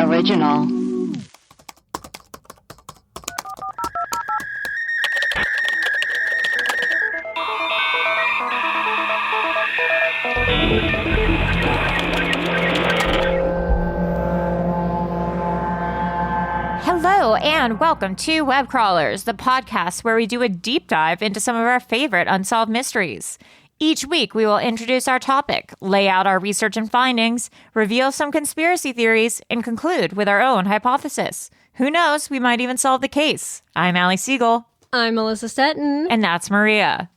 Original. Hello and welcome to Web Crawlers, the podcast where we do a deep dive into some of our favorite unsolved mysteries. Each week, we will introduce our topic, lay out our research and findings, reveal some conspiracy theories, and conclude with our own hypothesis. Who knows, we might even solve the case. I'm Allie Siegel. I'm Melissa Stetton. And that's Maria.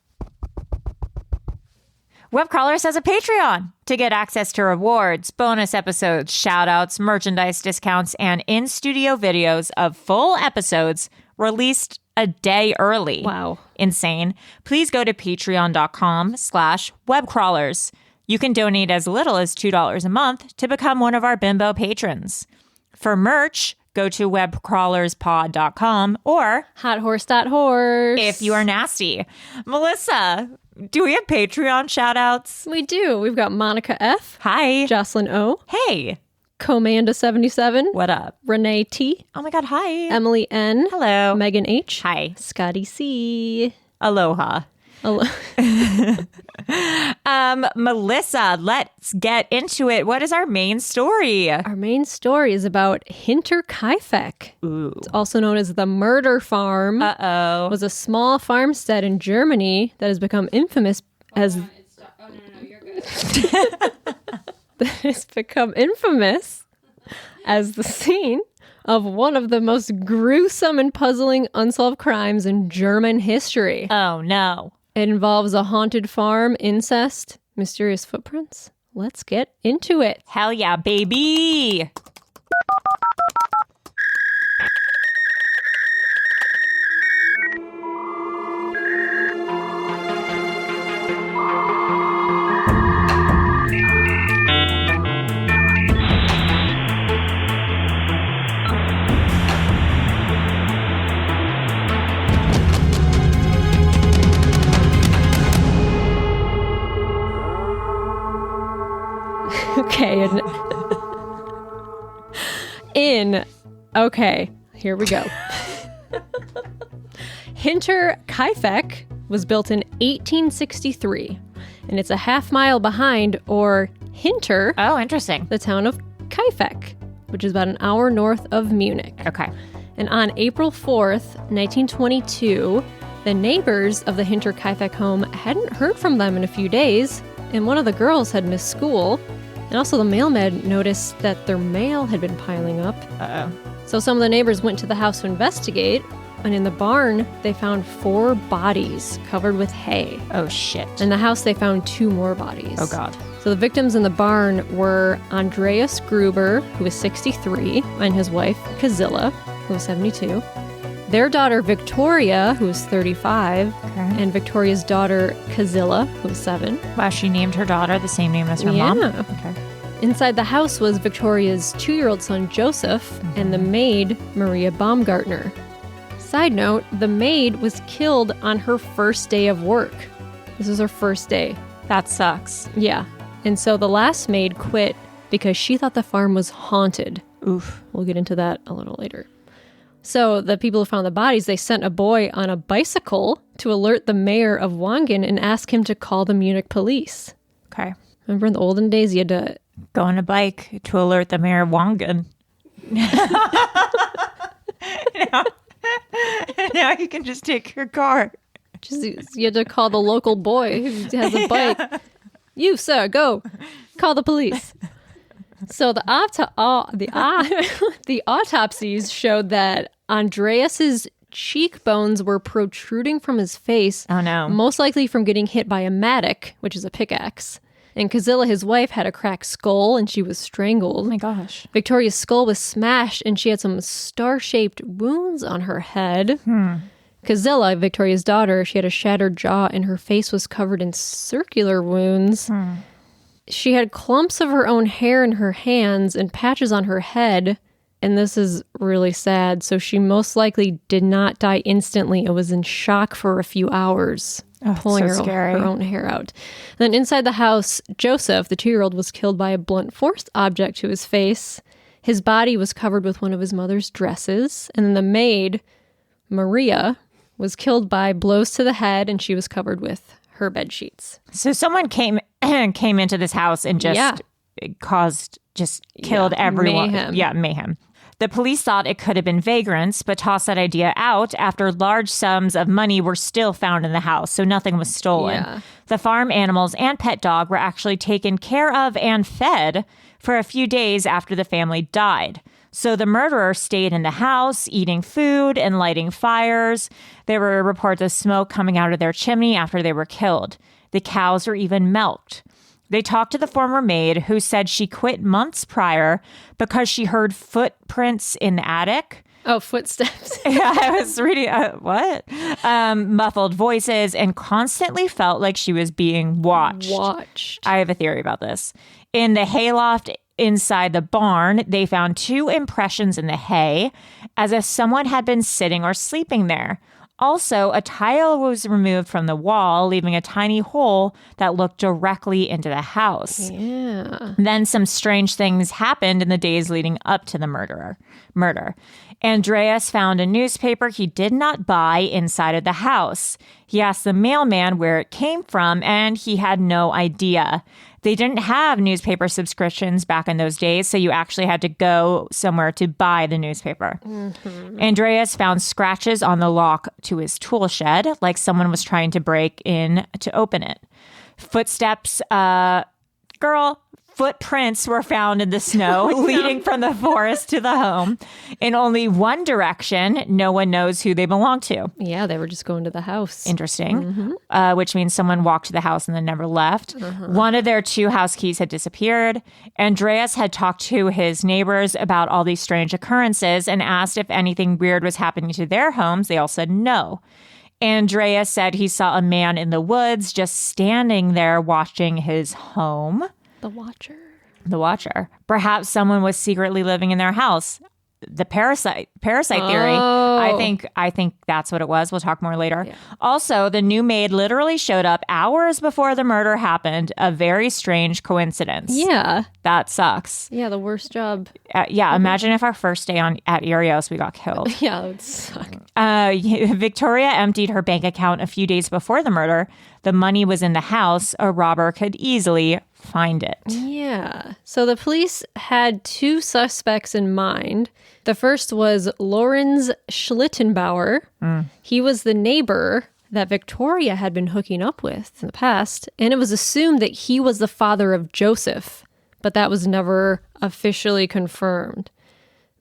Web Crawlers has a Patreon to get access to rewards, bonus episodes, shout-outs, merchandise discounts, and in-studio videos of full episodes released a day early. Wow. Insane. Please go to patreon.com/webcrawlers. You can donate as little as $2 a month to become one of our bimbo patrons. For merch, go to webcrawlerspod.com or hothorse.horse. if you are nasty. Melissa, do we have Patreon shout-outs? We do. We've got Monica F. Hi. Jocelyn O. Hey. Comanda77. What up? Renee T. Oh my God, hi. Emily N. Hello. Megan H. Hi. Scotty C. Aloha. Melissa, let's get into it. What is our main story? Our main story is about Hinterkaifeck. Ooh. It's also known as the murder farm. Uh-oh. It was a small farmstead in Germany that has become infamous as... that has become infamous as the scene of one of the most gruesome and puzzling unsolved crimes in German history. Oh, no. It involves a haunted farm, incest, mysterious footprints. Let's get into it. Hell yeah, baby. Okay, here we go. Hinterkaifeck was built in 1863, and it's a half-mile behind, or Hinter, Oh, interesting. the town of Kaifeck, which is about an hour north of Munich. Okay. And on April 4th, 1922, the neighbors of the Hinterkaifeck home hadn't heard from them in a few days, and one of the girls had missed school. And also the mailman noticed that their mail had been piling up. Uh-oh. So some of the neighbors went to the house to investigate, and in the barn, they found 4 bodies covered with hay. Oh, shit. In the house, they found 2 more bodies. Oh, God. So the victims in the barn were Andreas Gruber, who was 63, and his wife, Kazilla, who was 72. Their daughter, Victoria, who was 35, and Victoria's daughter, Kazilla, who was 7. Wow, she named her daughter the same name as her mom? Yeah. Okay. Inside the house was Victoria's 2-year-old son, Joseph, and the maid, Maria Baumgartner. Side note, the maid was killed on her first day of work. This was her first day. That sucks. Yeah. And so the last maid quit because she thought the farm was haunted. Oof. We'll get into that a little later. So the people who found the bodies, they sent a boy on a bicycle to alert the mayor of Wangen and ask him to call the Munich police. Okay. Remember in the olden days, you had to... Go on a bike to alert the mayor of Wangen. now you can just take your car. You had to call the local boy who has a bike. You, sir, go. Call the police. So the autopsies showed that Andreas's cheekbones were protruding from his face. Oh, no. Most likely from getting hit by a mattock, which is a pickaxe. And Kazilla, his wife, had a cracked skull and she was strangled. Oh, my gosh. Victoria's skull was smashed and she had some star-shaped wounds on her head. Kazilla, Victoria's daughter, she had a shattered jaw and her face was covered in circular wounds. She had clumps of her own hair in her hands and patches on her head. And this is really sad. So she most likely did not die instantly. It was in shock for a few hours, pulling so her own hair out. And then inside the house, Joseph, the 2-year-old, was killed by a blunt force object to his face. His body was covered with one of his mother's dresses, and then the maid, Maria, was killed by blows to the head, and she was covered with her bed sheets. So someone came into this house and just killed everyone. Mayhem. Yeah, mayhem. The police thought it could have been vagrants, but tossed that idea out after large sums of money were still found in the house, so nothing was stolen. Yeah. The farm animals and pet dog were actually taken care of and fed for a few days after the family died. So the murderer stayed in the house, eating food and lighting fires. There were reports of smoke coming out of their chimney after they were killed. The cows were even milked. They talked to the former maid, who said she quit months prior because she heard footprints in the attic. Oh, footsteps. Yeah, I was reading, what? Muffled voices, and constantly felt like she was being watched. I have a theory about this. In the hayloft inside the barn, they found 2 impressions in the hay, as if someone had been sitting or sleeping there. Also, a tile was removed from the wall, leaving a tiny hole that looked directly into the house. Yeah. Then some strange things happened in the days leading up to the murder. Andreas found a newspaper he did not buy inside of the house. He asked the mailman where it came from, and he had no idea. They didn't have newspaper subscriptions back in those days, so you actually had to go somewhere to buy the newspaper. Mm-hmm. Andreas found scratches on the lock to his tool shed, like someone was trying to break in to open it. Footsteps, footprints were found in the snow leading from the forest to the home in only one direction. No one knows who they belong to. Yeah, they were just going to the house. Interesting. Which means someone walked to the house and then never left. One of their 2 house keys had disappeared. Andreas had talked to his neighbors about all these strange occurrences and asked if anything weird was happening to their homes. They all said no. Andreas said he saw a man in the woods just standing there watching his home. The Watcher. Perhaps someone was secretly living in their house. The parasite theory. I think that's what it was. We'll talk more later. Yeah. Also, the new maid literally showed up hours before the murder happened. A very strange coincidence. Yeah. That sucks. Yeah, the worst job. Imagine if our first day at Erios we got killed. Yeah, that would suck. Victoria emptied her bank account a few days before the murder. The money was in the house. A robber could easily find it. Yeah. So the police had 2 suspects in mind. The first was Lorenz Schlittenbauer. He was the neighbor that Victoria had been hooking up with in the past, and it was assumed that he was the father of Joseph, but that was never officially confirmed.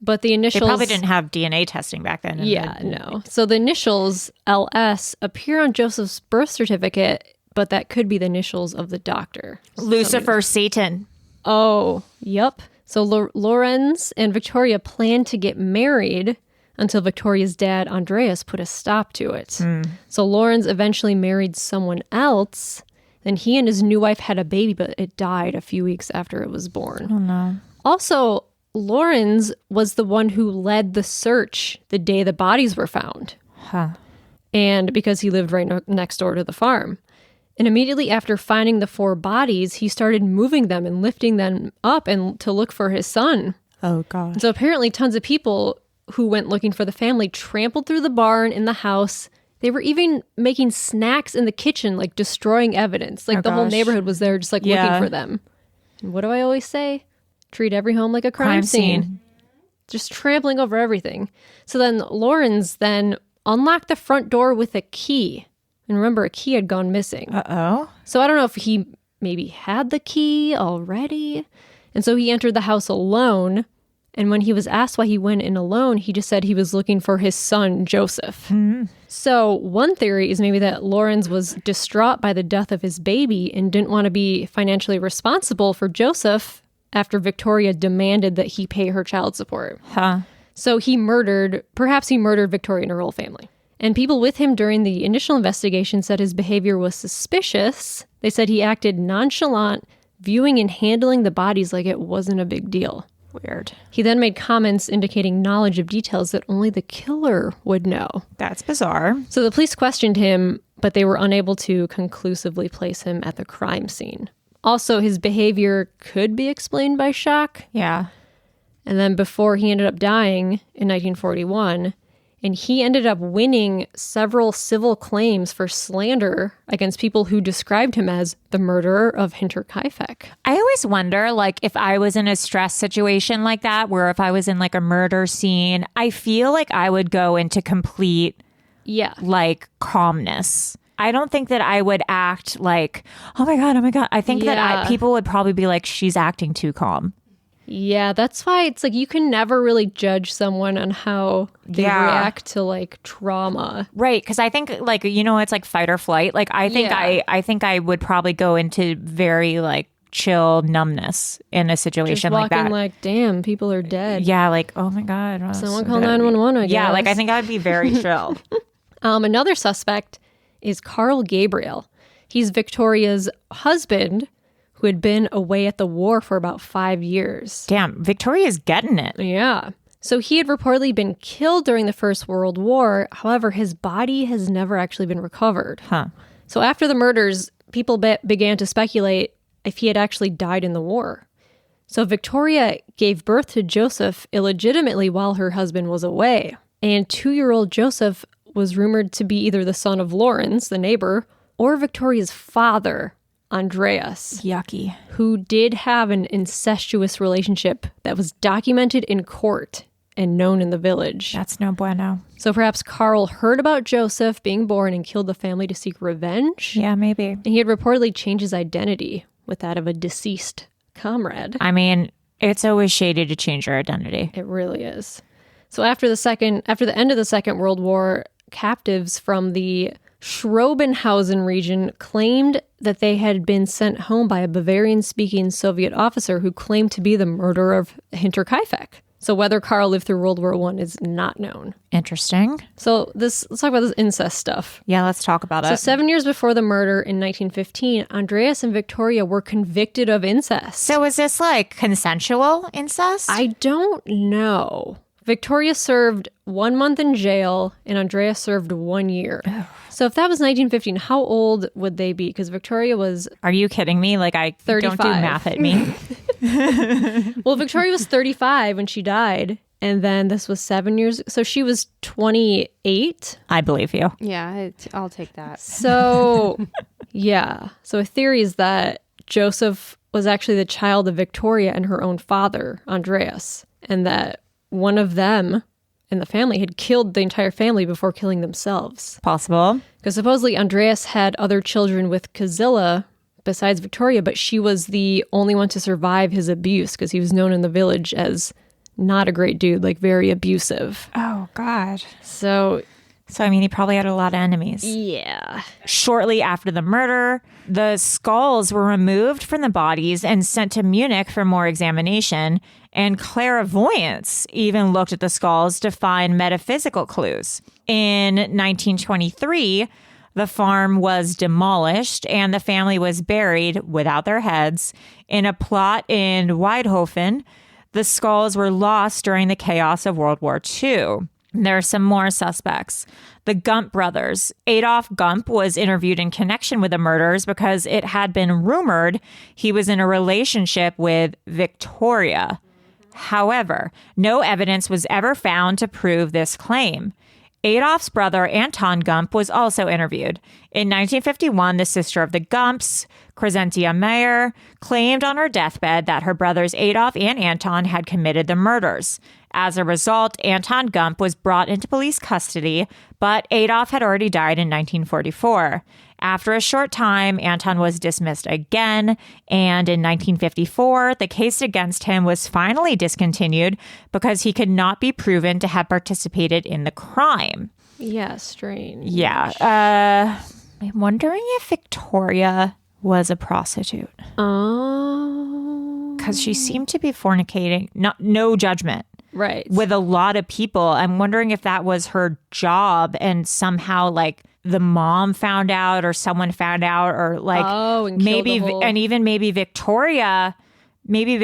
But the initials... They probably didn't have DNA testing back then. Yeah, no. So the initials LS appear on Joseph's birth certificate, but that could be the initials of the doctor. Lucifer Satan. Oh, yep. So Lorenz and Victoria planned to get married until Victoria's dad, Andreas, put a stop to it. So Lorenz eventually married someone else. Then he and his new wife had a baby, but it died a few weeks after it was born. Oh, no. Also, Lorenz was the one who led the search the day the bodies were found. Huh. And because he lived right next door to the farm. And immediately after finding the 4 bodies, he started moving them and lifting them up and to look for his son. Oh, God. So apparently tons of people who went looking for the family trampled through the barn in the house. They were even making snacks in the kitchen, like destroying evidence. Like the whole neighborhood was there just like looking for them. And what do I always say? Treat every home like a crime scene. Just trampling over everything. So then Lorenz then unlocked the front door with a key. And remember, a key had gone missing. Uh-oh. So I don't know if he maybe had the key already. And so he entered the house alone. And when he was asked why he went in alone, he just said he was looking for his son, Joseph. So one theory is maybe that Lorenz was distraught by the death of his baby and didn't want to be financially responsible for Joseph after Victoria demanded that he pay her child support. So perhaps he murdered Victoria and her whole family. And people with him during the initial investigation said his behavior was suspicious. They said he acted nonchalant, viewing and handling the bodies like it wasn't a big deal. Weird. He then made comments indicating knowledge of details that only the killer would know. That's bizarre. So the police questioned him, but they were unable to conclusively place him at the crime scene. Also, his behavior could be explained by shock. Yeah. And then before he ended up dying in 1941, and he ended up winning several civil claims for slander against people who described him as the murderer of Hinterkaifeck. I always wonder, like, if I was in a stress situation like that, where if I was in like a murder scene, I feel like I would go into complete, like, calmness. I don't think that I would act like, oh my God. I think that people would probably be like, she's acting too calm. Yeah, that's why it's like you can never really judge someone on how they react to like trauma. Right, because I think like, you know, it's like fight or flight. Like I think I would probably go into very like chill numbness in a situation like that. Like, damn, people are dead. Yeah, like, oh my God. Someone call 911, I guess. Yeah, like I think I would be very chill. Another suspect is Carl Gabriel. He's Victoria's husband, who had been away at the war for about 5 years. Damn, Victoria's getting it. Yeah. So he had reportedly been killed during the First World War. However, his body has never actually been recovered. Huh. So after the murders, people began to speculate if he had actually died in the war. So Victoria gave birth to Joseph illegitimately while her husband was away. And 2-year-old Joseph was rumored to be either the son of Lawrence, the neighbor, or Victoria's father, Andreas. Yucky. Who did have an incestuous relationship that was documented in court and known in the village. That's no bueno. So perhaps Carl heard about Joseph being born and killed the family to seek revenge. Yeah, maybe. And he had reportedly changed his identity with that of a deceased comrade. I mean, it's always shady to change your identity. It really is. So after the end of the Second World War, captives from the Schrobenhausen region claimed that they had been sent home by a Bavarian-speaking Soviet officer who claimed to be the murderer of Hinterkaifeck. So whether Carl lived through World War I is not known. Interesting. So let's talk about this incest stuff. Yeah, let's talk about it. So 7 years before the murder in 1915, Andreas and Victoria were convicted of incest. So is this like consensual incest? I don't know. Victoria served 1 month in jail and Andreas served 1 year. So if that was 1915, how old would they be? Because Victoria was... Are you kidding me? Like, 35. Don't do math at me. Well, Victoria was 35 when she died. And then this was 7 years. So she was 28. I believe you. Yeah, I'll take that. So, yeah. So a theory is that Joseph was actually the child of Victoria and her own father, Andreas. And that one of them in the family had killed the entire family before killing themselves. Possible. Because supposedly Andreas had other children with Kazilla besides Victoria, but she was the only one to survive his abuse because he was known in the village as not a great dude, like very abusive. Oh, God. So, I mean, he probably had a lot of enemies. yeah. Shortly after the murder, the skulls were removed from the bodies and sent to Munich for more examination. And clairvoyants even looked at the skulls to find metaphysical clues. In 1923, the farm was demolished and the family was buried without their heads in a plot in Weidhofen. The skulls were lost during the chaos of World War II. There are some more suspects. The Gump brothers. Adolf Gump was interviewed in connection with the murders because it had been rumored he was in a relationship with Victoria. However, no evidence was ever found to prove this claim. Adolf's brother, Anton Gump, was also interviewed. In 1951, the sister of the Gumps, Crescentia Meyer, claimed on her deathbed that her brothers Adolf and Anton had committed the murders. As a result, Anton Gump was brought into police custody, but Adolf had already died in 1944. After a short time, Anton was dismissed again, and in 1954, the case against him was finally discontinued because he could not be proven to have participated in the crime. Yeah, strange. Yeah. I'm wondering if Victoria was a prostitute. Oh. Because she seemed to be fornicating, no judgment. Right. With a lot of people. I'm wondering if that was her job and somehow like the mom found out or someone found out or like and maybe whole... and even maybe Victoria maybe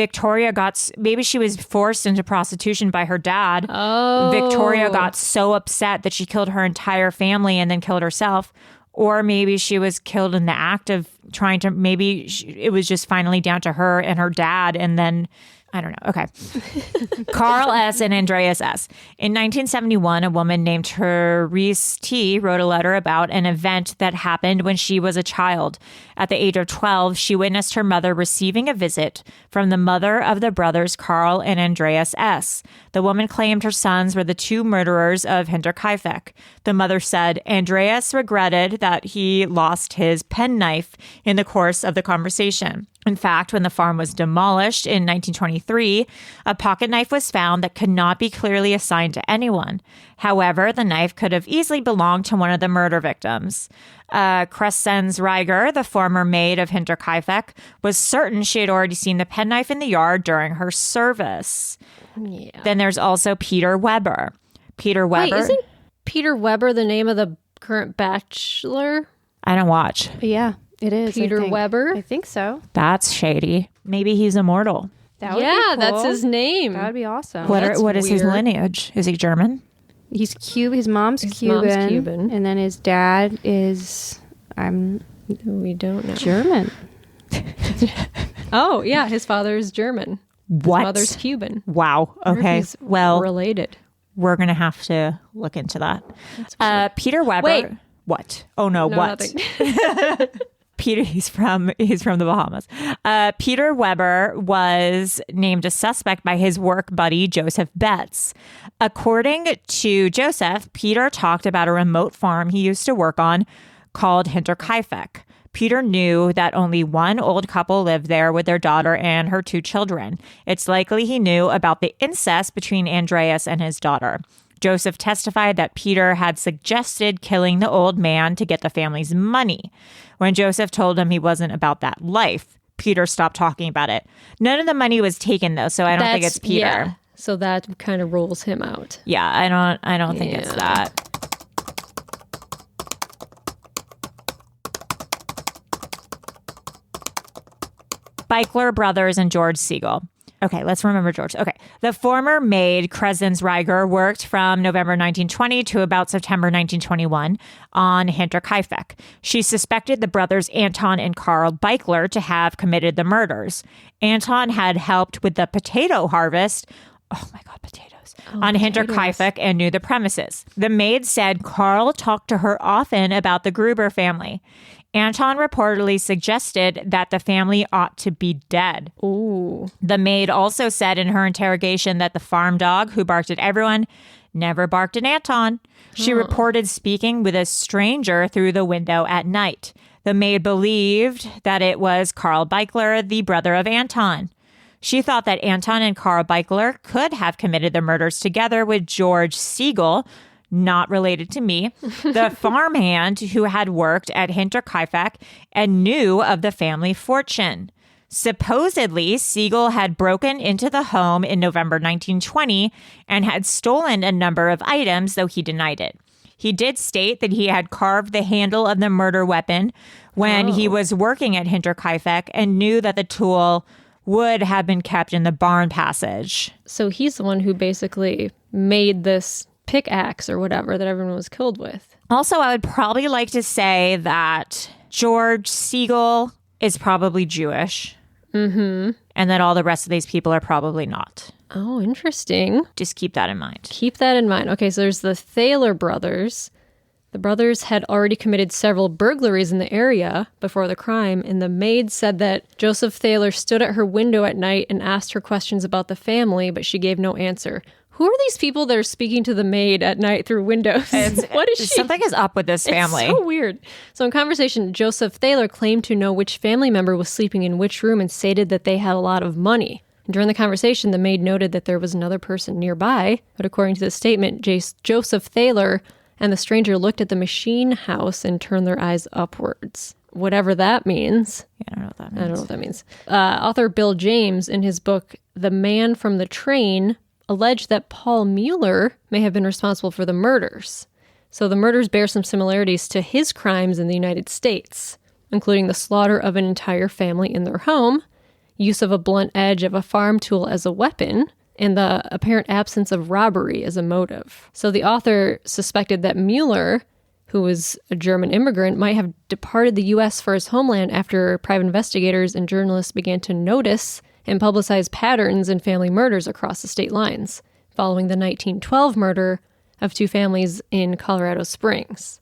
she was forced into prostitution by her dad. Oh. Victoria got so upset that she killed her entire family and then killed herself. Or maybe she was killed in the act of trying to, it was just finally down to her and her dad. And then I don't know. Okay. Carl S. and Andreas S. In 1971, a woman named Therese T. wrote a letter about an event that happened when she was a child. At the age of 12, she witnessed her mother receiving a visit from the mother of the brothers Carl and Andreas S. The woman claimed her sons were the two murderers of Hinterkaifeck. The mother said Andreas regretted that he lost his penknife in the course of the conversation. In fact, when the farm was demolished in 1923, a pocket knife was found that could not be clearly assigned to anyone. However, the knife could have easily belonged to one of the murder victims. Crescens Reiger, the former maid of Hinterkaifeck, was certain she had already seen the penknife in the yard during her service. Yeah. Then there's also Peter Weber. Peter Weber. Wait, isn't Peter Weber the name of the current bachelor? I don't watch. Yeah, it is. Peter I think. Weber? I think so. That's shady. Maybe he's immortal. That would be Yeah, cool. that's his name. That would be awesome. What is his weird. lineage? Is he German? He's Cuban. His mom's His Cuban. mom's Cuban. And then his dad is, We don't know. German. Oh, yeah, his father is German. What? His mother's Cuban. Wow. I wonder if Okay. he's Well, related. we're going to have to look into that. Peter Weber. Wait. What? Oh, no. No, What? nothing. Peter, he's from the Bahamas. Peter Weber was named a suspect by his work buddy, Joseph Betts. According to Joseph, Peter talked about a remote farm he used to work on called Hinterkaifeck. Peter knew that only one old couple lived there with their daughter and her two children. It's likely he knew about the incest between Andreas and his daughter. Joseph testified that Peter had suggested killing the old man to get the family's money. When Joseph told him he wasn't about that life, Peter stopped talking about it. None of the money was taken, though, so I don't think it's Peter. Yeah, so that kind of rules him out. Yeah, I don't think it's Yeah. that. Beichler brothers and George Siegel. Okay, let's remember George. Okay. The former maid, Crescens Reiger, worked from November 1920 to about September 1921 on Hinterkaifeck. She suspected the brothers Anton and Carl Beichler to have committed the murders. Anton had helped with the potato harvest. Oh my God, potatoes. On Hinterkaifeck and knew the premises. The maid said Carl talked to her often about the Gruber family. Anton reportedly suggested that the family ought to be dead. Ooh. The maid also said in her interrogation that the farm dog, who barked at everyone, never barked at Anton. She reported speaking with a stranger through the window at night. The maid believed that it was Carl Beichler, the brother of Anton. She thought that Anton and Carl Beichler could have committed the murders together with George Siegel, not related to me, the farmhand who had worked at Hinterkaifeck and knew of the family fortune. Supposedly, Siegel had broken into the home in November 1920 and had stolen a number of items, though he denied it. He did state that he had carved the handle of the murder weapon when he was working at Hinterkaifeck and knew that the tool would have been kept in the barn passage. So he's the one who basically made this pickaxe or whatever that everyone was killed with. Also, I would probably like to say that George Siegel is probably Jewish. Mm-hmm. And that all the rest of these people are probably not. Oh, interesting. Just keep that in mind. Keep that in mind. Okay, so there's the Thaler brothers. The brothers had already committed several burglaries in the area before the crime, and the maid said that Joseph Thaler stood at her window at night and asked her questions about the family, but she gave no answer. Who are these people that are speaking to the maid at night through windows? What is she? Something is up with this family. It's so weird. So in conversation, Joseph Thaler claimed to know which family member was sleeping in which room and stated that they had a lot of money. And during the conversation, the maid noted that there was another person nearby, but according to the statement, Joseph Thaler and the stranger looked at the machine house and turned their eyes upwards. Whatever that means. Yeah, I don't know what that I means. don't know what that means. Author Bill James, in his book, The Man from the Train, alleged that Paul Mueller may have been responsible for the murders. So the murders bear some similarities to his crimes in the United States, including the slaughter of an entire family in their home, use of a blunt edge of a farm tool as a weapon, and the apparent absence of robbery as a motive. So the author suspected that Mueller, who was a German immigrant, might have departed the U.S. for his homeland after private investigators and journalists began to notice and publicized patterns in family murders across the state lines, following the 1912 murder of 2 families in Colorado Springs.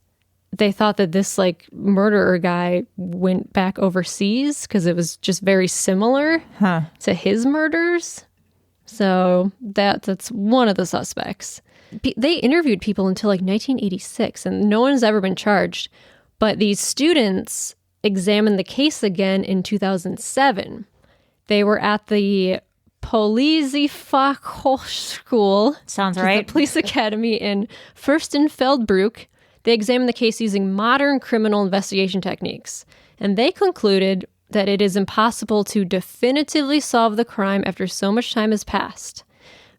They thought that this murderer guy went back overseas because it was just very similar to his murders. So that's one of the suspects. They interviewed people until 1986, and no one's ever been charged. But these students examined the case again in 2007. They were at the Polizeifachhochschule. Sounds right. The police academy in Fürstenfeldbruck. They examined the case using modern criminal investigation techniques. And they concluded that it is impossible to definitively solve the crime after so much time has passed.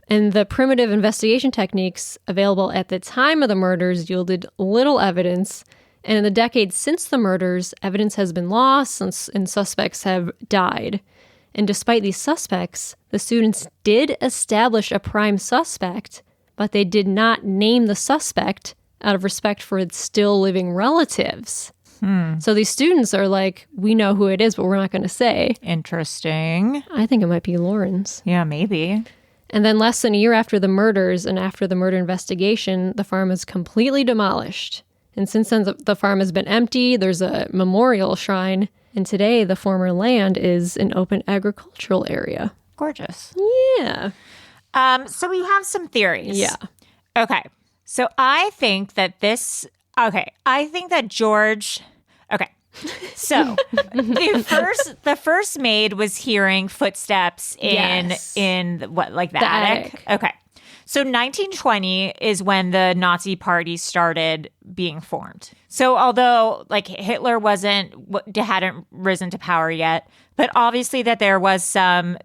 And the primitive investigation techniques available at the time of the murders yielded little evidence. And in the decades since the murders, evidence has been lost and suspects have died. And despite these suspects, the students did establish a prime suspect, but they did not name the suspect out of respect for its still living relatives. So these students are like, we know who it is, but we're not going to say. Interesting. I think it might be Lauren's. Yeah, maybe. And then less than a year after the murders and after the murder investigation, the farm is completely demolished. And since then, the farm has been empty. There's a memorial shrine. And today, the former land is an open agricultural area. Gorgeous. Yeah. So we have some theories. Yeah. Okay. So I think that George... Okay. So the first maid was hearing footsteps in the attic? Okay. So 1920 is when the Nazi Party started being formed. So although Hitler hadn't risen to power yet, but obviously that there was some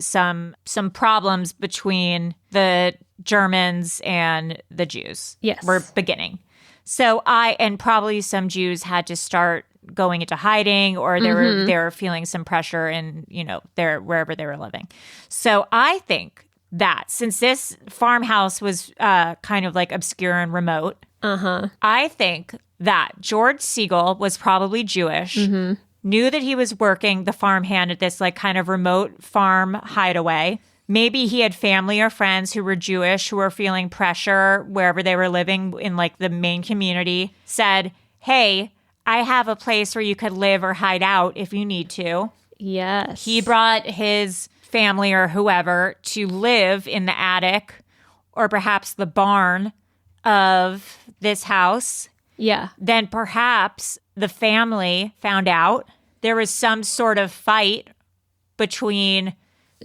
problems between the Germans and the Jews. Yes. Were beginning. So and probably some Jews had to start going into hiding, or they were feeling some pressure in, wherever they were living. So I think that since this farmhouse was kind of obscure and remote, I think that George Siegel was probably Jewish, knew that he was working the farmhand at this kind of remote farm hideaway. Maybe he had family or friends who were Jewish who were feeling pressure wherever they were living in the main community, said, hey, I have a place where you could live or hide out if you need to. Yes. He brought his family or whoever to live in the attic or perhaps the barn of this house. Yeah. Then perhaps the family found out there was some sort of fight between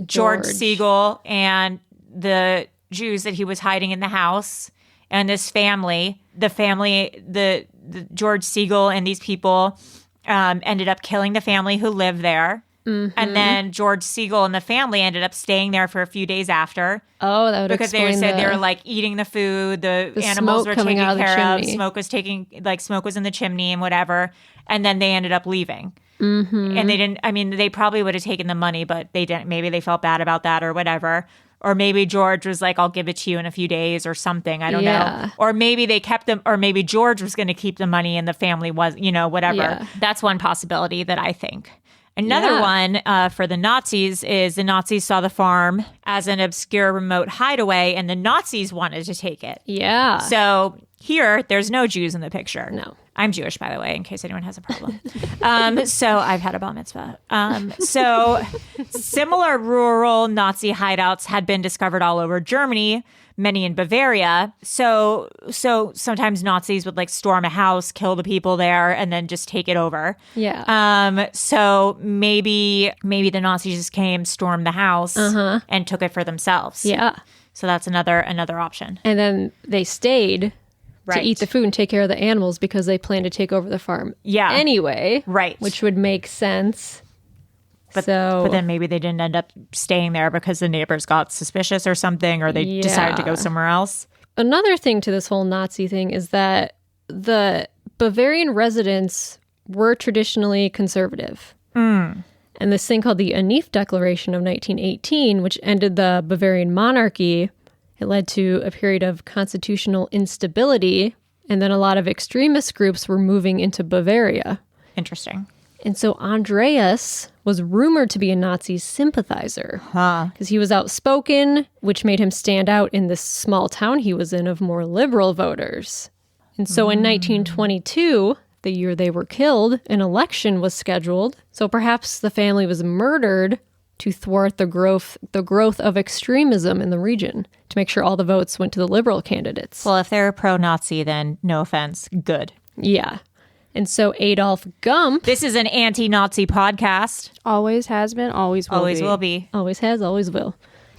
George Siegel and the Jews that he was hiding in the house, and this family, the George Siegel and these people ended up killing the family who lived there. And then George Siegel and the family ended up staying there for a few days after. Oh, that would because they said they were eating the food, the animals were taken care of, smoke was in the chimney and whatever. And then they ended up leaving. And they didn't, they probably would have taken the money, but they didn't. Maybe they felt bad about that or whatever. Or maybe George was like, I'll give it to you in a few days or something. I don't know. Or maybe they kept them, or maybe George was going to keep the money and the family was, whatever. Yeah. That's one possibility that I think. Another one for the Nazis is the Nazis saw the farm as an obscure remote hideaway and the Nazis wanted to take it. Yeah. So here, there's no Jews in the picture. No. I'm Jewish, by the way, in case anyone has a problem. So I've had a bar mitzvah. So similar rural Nazi hideouts had been discovered all over Germany, many in Bavaria. So sometimes Nazis would storm a house, kill the people there, and then just take it over. Yeah. So maybe the Nazis just came, stormed the house, and took it for themselves. Yeah. So that's another option. And then they stayed to eat the food and take care of the animals because they planned to take over the farm. Yeah. Anyway. Right. Which would make sense. But then maybe they didn't end up staying there because the neighbors got suspicious or something, or they decided to go somewhere else. Another thing to this whole Nazi thing is that the Bavarian residents were traditionally conservative. And this thing called the Anif Declaration of 1918, which ended the Bavarian monarchy, it led to a period of constitutional instability, and then a lot of extremist groups were moving into Bavaria. Interesting. And so Andreas was rumored to be a Nazi sympathizer because he was outspoken, which made him stand out in this small town he was in of more liberal voters. And so in 1922, the year they were killed, an election was scheduled. So perhaps the family was murdered to thwart the growth of extremism in the region, to make sure all the votes went to the liberal candidates. Well, if they're pro-Nazi, then no offense, good. Yeah. And so Adolf Gump... This is an anti-Nazi podcast. Always has been, always will be. Always will be. Always has, always will.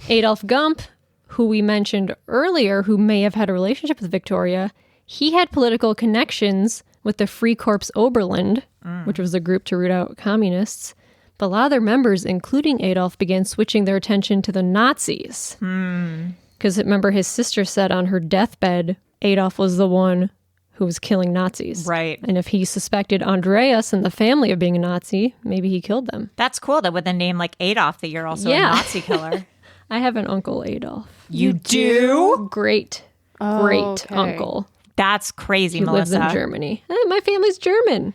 Adolf Gump, who we mentioned earlier, who may have had a relationship with Victoria, he had political connections with the Freikorps Oberland, which was a group to root out communists. But a lot of their members, including Adolf, began switching their attention to the Nazis. Because remember, his sister said on her deathbed, Adolf was the one who was killing Nazis. Right. And if he suspected Andreas and the family of being a Nazi, maybe he killed them. That's cool that with a name like Adolf that you're also a Nazi killer. I have an uncle, Adolf. You do? Great okay. uncle. That's crazy, He Melissa. lives in Germany. My family's German.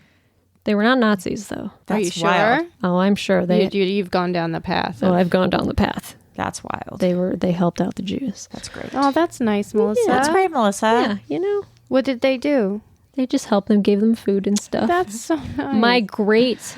They were not Nazis, though. Are you That's sure? wild. Oh, I'm sure they. You've gone down the path. Oh, I've gone down the path. That's wild. They helped out the Jews. That's great. Oh, that's nice, Melissa. That's great, Melissa. Yeah, What did they do? they just helped them, gave them food and stuff. That's so nice. My great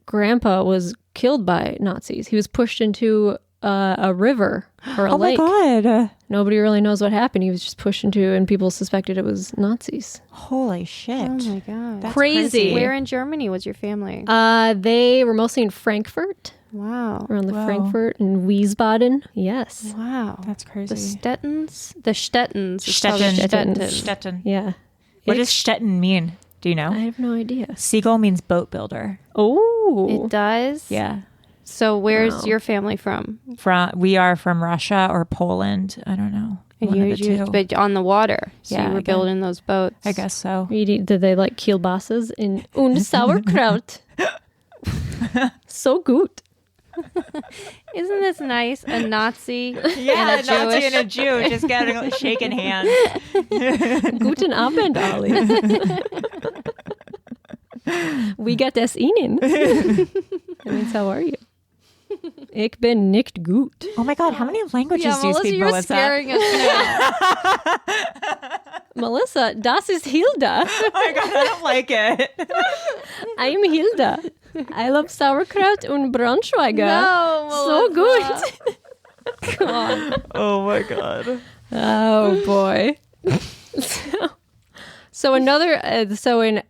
grandpa was killed by Nazis. He was pushed into a river or a lake. Oh my God. Nobody really knows what happened. He was just pushed into, and people suspected it was Nazis. Holy shit. Oh my God. That's Crazy. Where in Germany was your family? They were mostly in Frankfurt, Wow. around the Wow. Frankfurt and Wiesbaden. Yes. Wow. That's crazy. The Stettins? The Stettins. It's called Stettin. Stettin. Stettin. Yeah. What does Stettin mean? Do you know? I have no idea. Seagull means boat builder. Oh. It does? Yeah. So where's Wow. your family from? We are from Russia or Poland. I don't know. And One of the two. but on the water. So Yeah, you were I guess. building those boats. I guess so. Did they like kielbases und sauerkraut? So good. Isn't this nice? A Nazi Yeah, and a Nazi Jewish. and a Jew just getting shaking hands. Guten Abend, Ali. We got das Ihnen. That means, how are you? Ich bin nicht gut. Oh my God, how many languages Yeah, do you Melissa, speak, you're Melissa? scaring us now. Melissa, das ist Hilda. Oh my God, I don't like it. I'm Hilda. I love sauerkraut und Braunschweiger. No, So Melissa. good. Come on. Oh my God. Oh boy. So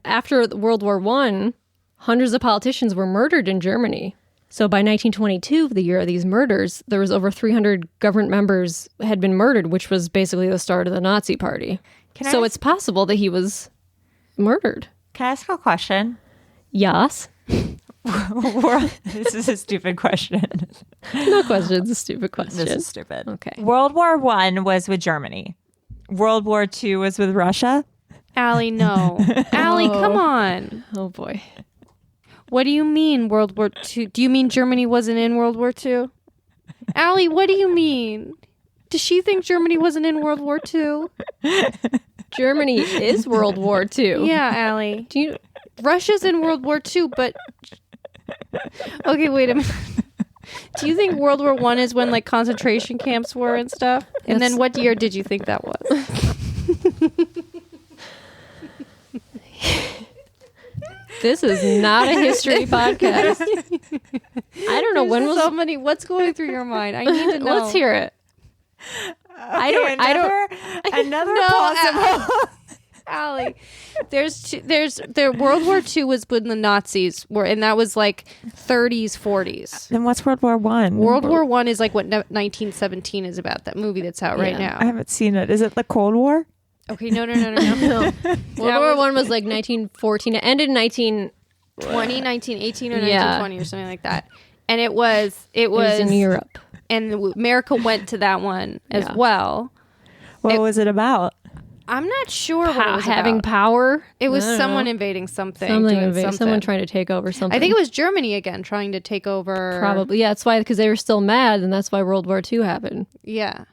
after World War I, hundreds of politicians were murdered in Germany. So by 1922, the year of these murders, there was over 300 government members had been murdered, which was basically the start of the Nazi Party. Can I It's possible that he was murdered. ask a question? Yes. This is a stupid question. No question. It's a stupid question. This is stupid. Okay. World War I was with Germany. World War II was with Russia. Allie, no. Allie, come on. Oh boy. What do you mean World War II? Do you mean Germany wasn't in World War II? Allie, what do you mean? Does she think Germany wasn't in World War II? Germany is World War II. Yeah, Allie. Do you? Russia's in World War II, but... Okay, wait a minute. Do you think World War I is when, like, concentration camps were and stuff? And then what year did you think that was? This is not a history podcast. I don't know when was. so many... What's going through your mind? I need to know. Let's hear it. I don't. Another No, possible. Allie, there. World War II was when the Nazis were, and that was like 30s, 40s. Then what's World War I? World War I is like what 1917 is about. That movie that's out right Yeah. now. I haven't seen it. Is it the Cold War? Okay, no. World War One was like 1914. It ended in 1918 or Yeah. 1920 or something like that. And it was in Europe. and America went to that one as Yeah. well. What was it about? I'm not sure what it was Having about. power. It was I don't someone know. invading something. Something doing invading. Someone trying to take over something. I think it was Germany again trying to take over. probably. Yeah, that's why, because they were still mad, and that's why World War II happened. Yeah.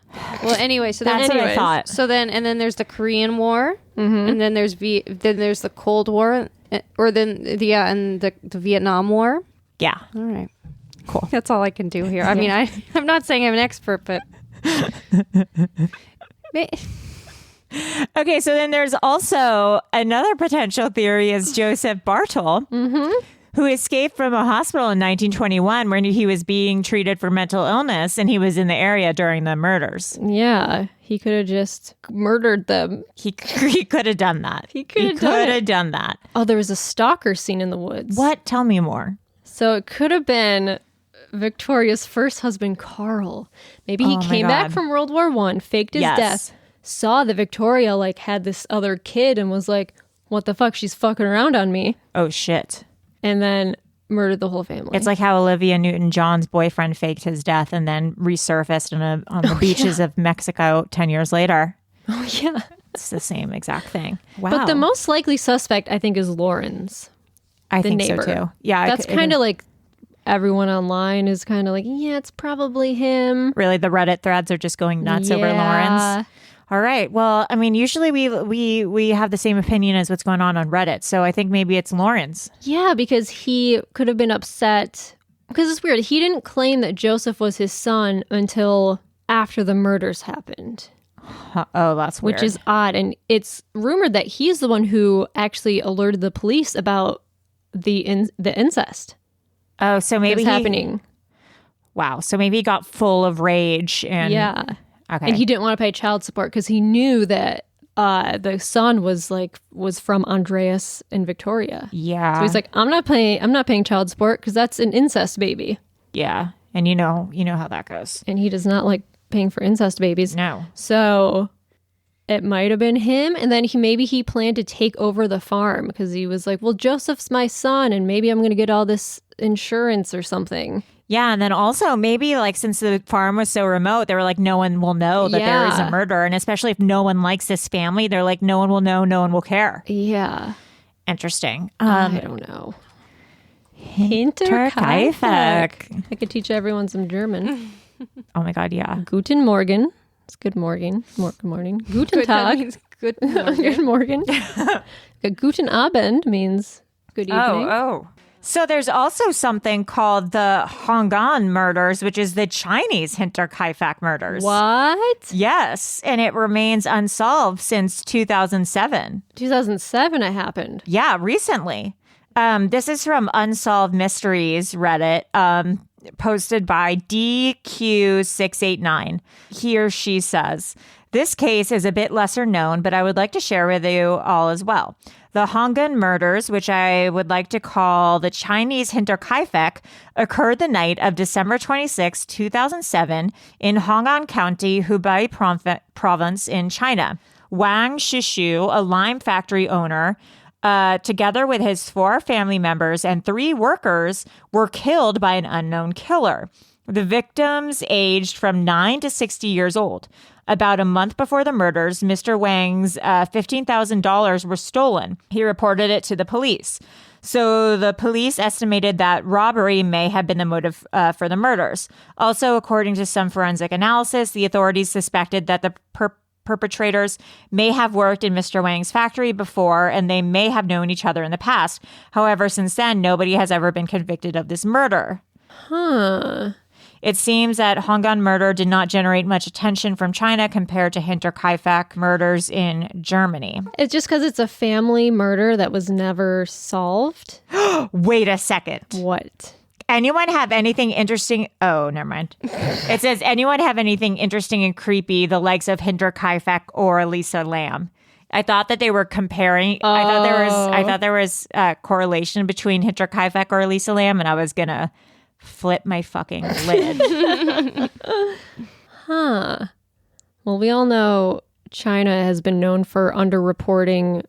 Well, anyway, so That's then what I thought. So then, and then there's the Korean War, and then there's the Cold War, Or then, and the Vietnam War. Yeah. All right. Cool. That's all I can do here. I mean, I'm not saying I'm an expert, but... Okay, so then there's also another potential theory is Joseph Bartol, who escaped from a hospital in 1921 when he was being treated for mental illness, and he was in the area during the murders. Yeah, he could have just murdered them. He could have done that. He could have done that. Oh, there was a stalker scene in the woods. What? Tell me more. So it could have been Victoria's first husband, Carl. Maybe he came back from World War I, faked his death, saw that Victoria had this other kid and was like, what the fuck? She's fucking around on me. Oh, shit. And then murdered the whole family. It's like how Olivia Newton-John's boyfriend faked his death and then resurfaced on the beaches of Mexico 10 years later. Oh, yeah. It's the same exact thing. Wow. But the most likely suspect, I think, is Lawrence. I think neighbor. so, too. Yeah. That's kind of like everyone online is kind of like, yeah, it's probably him. Really, the Reddit threads are just going nuts over Lawrence. All right. Well, I mean, usually we have the same opinion as what's going on Reddit. So I think maybe it's Lawrence. Yeah, because he could have been upset. Because it's weird. He didn't claim that Joseph was his son until after the murders happened. Oh, that's weird. Which is odd. And it's rumored that he's the one who actually alerted the police about the incest. Oh, so maybe happening. Wow. So maybe he got full of rage and okay. And he didn't want to pay child support because he knew that the son was from Andreas and Victoria. Yeah. So he's like, I'm not paying child support because that's an incest baby. Yeah. And you know how that goes. And he does not like paying for incest babies. No. So it might have been him. And then he planned to take over the farm because he was like, well, Joseph's my son and maybe I'm going to get all this insurance or something. Yeah, and then also maybe since the farm was so remote, they were like, no one will know that there is a murder. And especially if no one likes this family, they're like, no one will know, no one will care. Yeah. Interesting. I don't know. Hinterkaifeck. I could teach everyone some German. Oh my God, yeah. Guten Morgen. It's good morning. Good morning. Guten Tag. Good morning. Good morning. Guten Abend means good evening. Oh. So there's also something called the Hongan murders, which is the Chinese Hinterkaifeck murders. What? Yes, and it remains unsolved since 2007. 2007 it happened. Yeah, recently. This is from Unsolved Mysteries Reddit, posted by DQ689. He or she says, this case is a bit lesser known, but I would like to share with you all as well. The Hongan murders, which I would like to call the Chinese Hinterkaifeck, occurred the night of December 26, 2007 in Hongan County, Hubei province in China. Wang Shishu, a lime factory owner, together with his 4 family members and 3 workers, were killed by an unknown killer. The victims aged from 9 to 60 years old. About a month before the murders, Mr. Wang's $15,000 were stolen. He reported it to the police. So the police estimated that robbery may have been the motive for the murders. Also, according to some forensic analysis, the authorities suspected that the perpetrators may have worked in Mr. Wang's factory before, and they may have known each other in the past. However, since then, nobody has ever been convicted of this murder. Huh. It seems that Hongan murder did not generate much attention from China compared to Hinterkaifeck murders in Germany. It's just because it's a family murder that was never solved. Wait a second. What? Anyone have anything interesting? Oh, never mind. It says, anyone have anything interesting and creepy, the likes of Hinterkaifeck or Lisa Lam? I thought that they were comparing. Oh. I thought there was a correlation between Hinterkaifeck or Lisa Lam, and I was gonna flip my fucking lid. Huh. Well, we all know China has been known for underreporting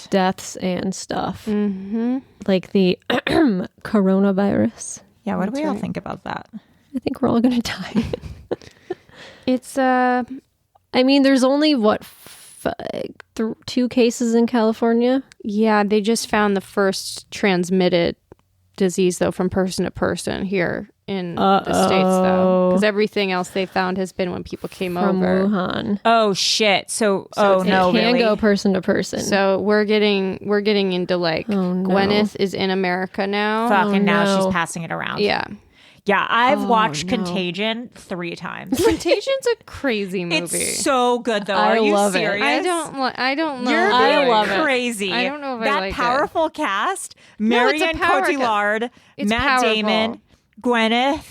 deaths and stuff. Mm-hmm. Like the coronavirus. Yeah, what do we all think about that? I think we're all going to die. It's, I mean, there's only, 2 cases in California? Yeah, they just found the first transmitted disease, though, from person to person here in the States, though. Because everything else they found has been when people came From over. Wuhan. Oh, shit. So It can really? go person to person. So we're getting into like no. Gwyneth is in America now. Fuck, and now no. she's passing it around. Yeah. Yeah, I've watched no. Contagion 3 times. Contagion's a crazy movie. It's so good, though. I Are you love it. serious? I don't know. You're I being love it. crazy. I don't know if I that like it. powerful cast: No, it's a Marion power Cotillard, It's Matt powerful. Damon, Gwyneth,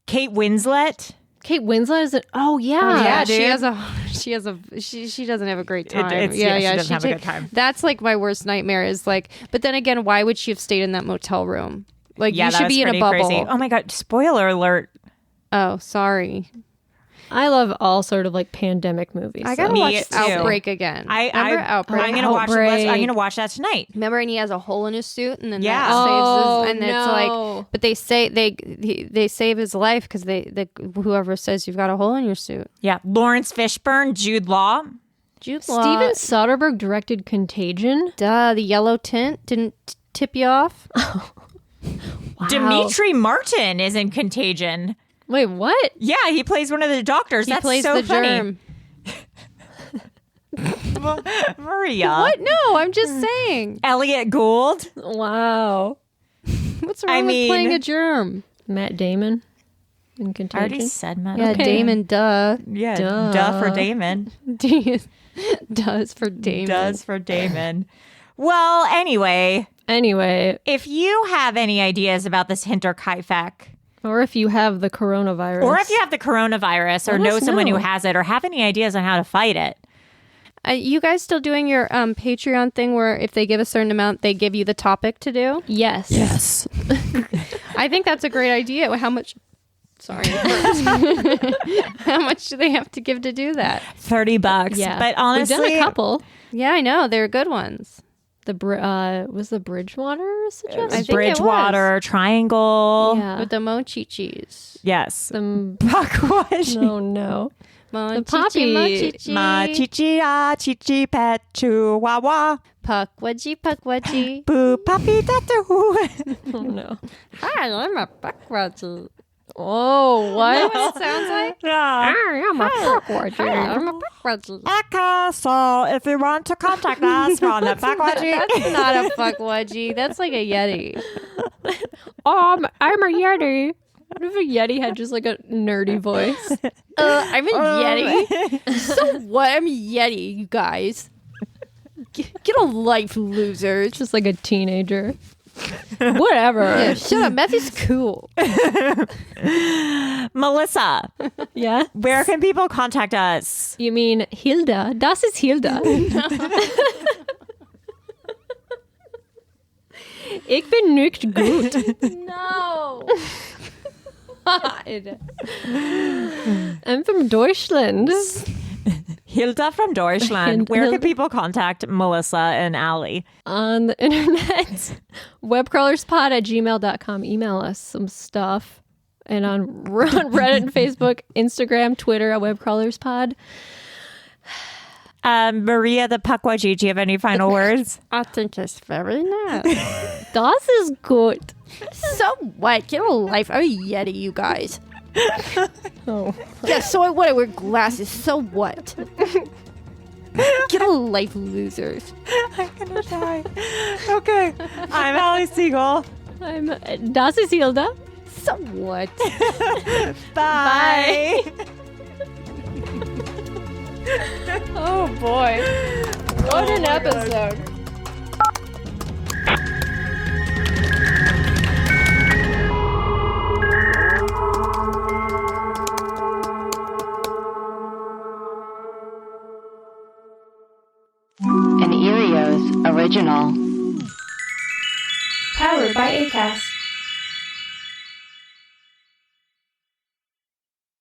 Kate Winslet. Kate Winslet is it? Oh yeah. Yeah, dude. she doesn't have a great time. She doesn't have a good time. That's like my worst nightmare is like, but then again, why would she have stayed in that motel room? Like Yeah, you that should was be in a pretty bubble. crazy. Oh my god! Spoiler alert. Oh, sorry. I love all sort of like pandemic movies. I gotta Me watch too. Outbreak again. Remember Outbreak? I'm gonna watch. Outbreak. I'm gonna watch that tonight. Remember, and he has a hole in his suit, and then Yeah. that saves his, and no. it's like, but they say they save his life because they whoever says you've got a hole in your suit. Yeah, Lawrence Fishburne, Jude Law. Jude Law. Steven Soderbergh directed Contagion. Duh, the yellow tint didn't tip you off. Wow. Dimitri Martin is in Contagion. Wait, what? Yeah, he plays one of the doctors. He That's plays so the funny. germ. Maria. What? No, I'm just saying. Elliot Gould. Wow. What's wrong I with mean- playing a germ? Matt Damon in I Contagion. already said Matt. Yeah, Okay. Damon. Duh. Yeah, Duh. duh for Damon. Does for Damon. Does for Damon. Well, anyway, if you have any ideas about this Hinterkaifeck, Or if you have the coronavirus. or if you have the coronavirus, or Let know us someone who know. has it, or have any ideas on how to fight it, You guys still doing your Patreon thing where if they give a certain amount, they give you the topic to do? Yes. yes, I think that's a great idea. How much? Sorry. How much do they have to give to do that? $30. Yeah. But honestly, we've done a couple. Yeah, I know. They're good ones. Was the Bridgewater suggested? I think it Bridgewater Triangle. Yeah. With the mochi cheese. Yes. The Pakwashi. no. Mochi poppy. mochi Ma chichi ah chichi pet chihuahua. Puckwadgy. Boo puppy tattoo. Oh no. Hi, I'm a puckwadgy. Oh, what? What it sounds like? Yeah. I'm a fuckwatcher. I'm a puckwadgy. Okay, so if you want to contact us from the Pakwashi. That's not a puckwadgy. That's like a Yeti. I'm a Yeti. What if a Yeti had just like a nerdy voice? I'm a Yeti. So what? I'm a Yeti, you guys. Get a life, losers. Just like a teenager. Whatever. Yeah, shut up. Meth is cool. Melissa, Yeah? where can people contact us? You mean Hilda? Das ist Hilda. Ich bin nicht gut. No. I'm from Deutschland. Hilda from Deutschland. Where can Hilda. people contact Melissa and Allie? On the internet. Webcrawlerspod@gmail.com. Email us some stuff. And on Reddit and Facebook, Instagram, Twitter at Webcrawlerspod. Maria the Pakwaji, do you have any final words? I think it's very nice. Das ist gut. So what? Get a life. I'm a Yeti, you guys. Oh. Yeah, so what? I wear glasses. So what? Get a life, losers. I'm gonna die. Okay. I'm Allie Siegel. I'm Das ist Hilda. So what? Bye. Oh boy. What an episode. An Erios original. Powered by Acast.